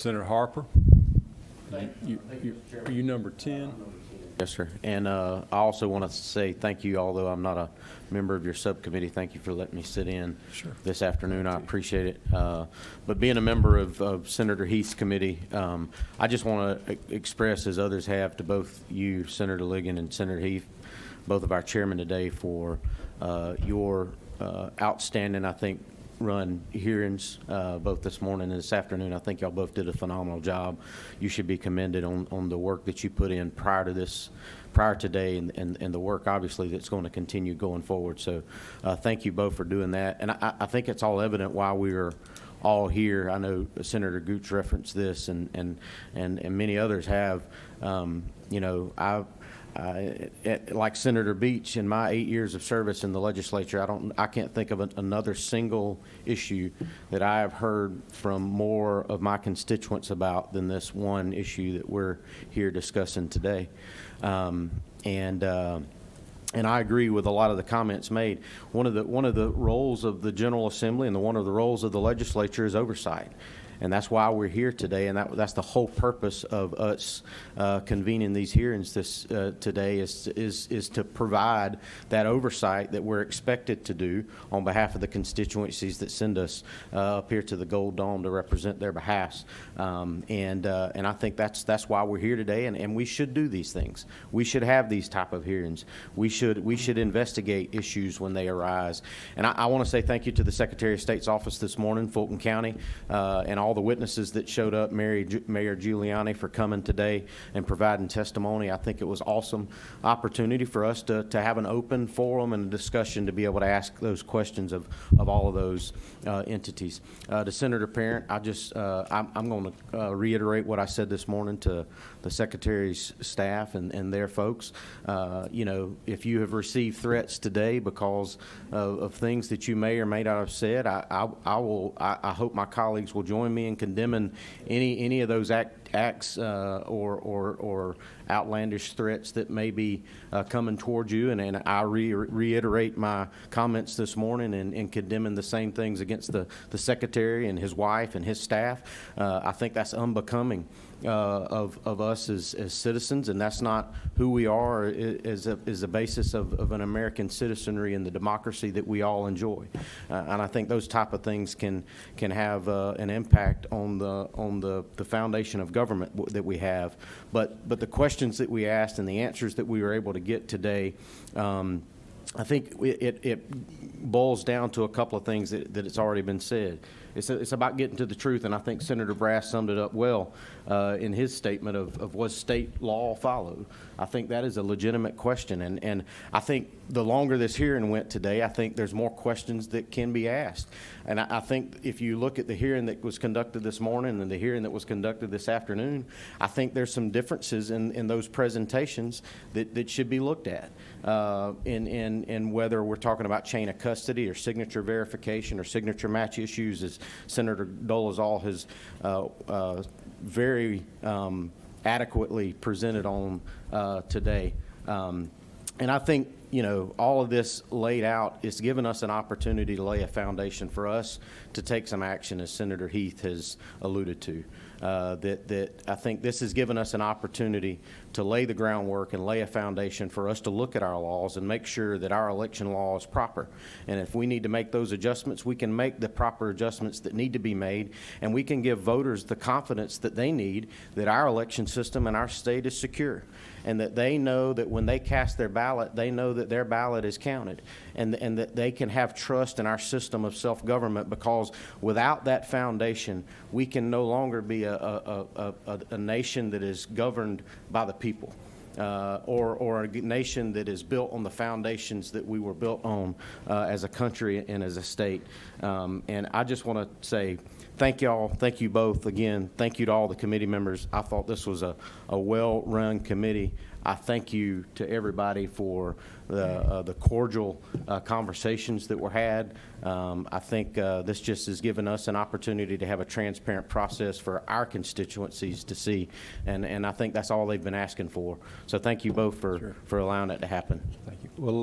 Senator Harper, are you number 10? Yes, sir. And I also want to say thank you, although I'm not a member of your subcommittee. Thank you for letting me sit in this afternoon. I appreciate it. But being a member of Senator Heath's committee, I just want to express, as others have, to both you, Senator Ligon, and Senator Heath, both of our chairmen today, for your outstanding, I think, run hearings both this morning and this afternoon. I think y'all both did a phenomenal job. You should be commended on the work that you put in prior to today, and the work obviously that's going to continue going forward. So thank you both for doing that. And I think it's all evident why we are all here. I know Senator Gooch referenced this, and many others have. You know, like Senator Beach, in my 8 years of service in the legislature, I can't think of another single issue that I have heard from more of my constituents about than this one issue that we're here discussing today. And I agree with a lot of the comments made. One of the roles of the General Assembly and one of the roles of the legislature is oversight. And that's why we're here today, and that's the whole purpose of us convening these hearings today is to provide that oversight that we're expected to do on behalf of the constituencies that send us up here to the Gold Dome to represent their behalfs. And I think that's why we're here today, and we should do these things. We should have these type of hearings. We should investigate issues when they arise. And I want to say thank you to the Secretary of State's office this morning, Fulton County, and all the witnesses that showed up, Mayor Giuliani, for coming today and providing testimony. I think it was awesome opportunity for us to have an open forum and a discussion to be able to ask those questions of all of those entities. To Senator Parent, I'm going to reiterate what I said this morning to the Secretary's staff and their folks. You know, if you have received threats today because of things that you may or may not have said, I hope my colleagues will join me in condemning any of those acts or outlandish threats that may be coming towards you, and I reiterate my comments this morning in condemning the same things against the Secretary and his wife and his staff. I think that's unbecoming of us as citizens, and that's not who we are as a basis of an American citizenry and the democracy that we all enjoy. And I think those type of things can have an impact on the foundation of government that we have. But the questions that we asked and the answers that we were able to get today, I think it boils down to a couple of things that it's already been said. It's about getting to the truth, and I think Senator Brass summed it up well in his statement of was state law followed. I think that is a legitimate question, and I think the longer this hearing went today, I think there's more questions that can be asked. And I think if you look at the hearing that was conducted this morning and the hearing that was conducted this afternoon, I think there's some differences in those presentations that should be looked at in whether we're talking about chain of custody or signature verification or signature match issues, as Senator Dolezal has very adequately presented on today. And I think, you know, all of this laid out is giving us an opportunity to lay a foundation for us to take some action, as Senator Heath has alluded to. That I think this has given us an opportunity to lay the groundwork and lay a foundation for us to look at our laws and make sure that our election law is proper. And if we need to make those adjustments, we can make the proper adjustments that need to be made, and we can give voters the confidence that they need that our election system and our state is secure, and that they know that when they cast their ballot, they know that their ballot is counted, and that they can have trust in our system of self-government, because without that foundation, we can no longer be a nation that is governed by the people, or a nation that is built on the foundations that we were built on as a country and as a state. And I just want to say thank y'all. Thank you both again. Thank you to all the committee members. I thought this was a well-run committee. I thank you to everybody for the cordial conversations that were had. I think this just has given us an opportunity to have a transparent process for our constituencies to see, and I think that's all they've been asking for. So thank you both for allowing that to happen. Thank you. Well,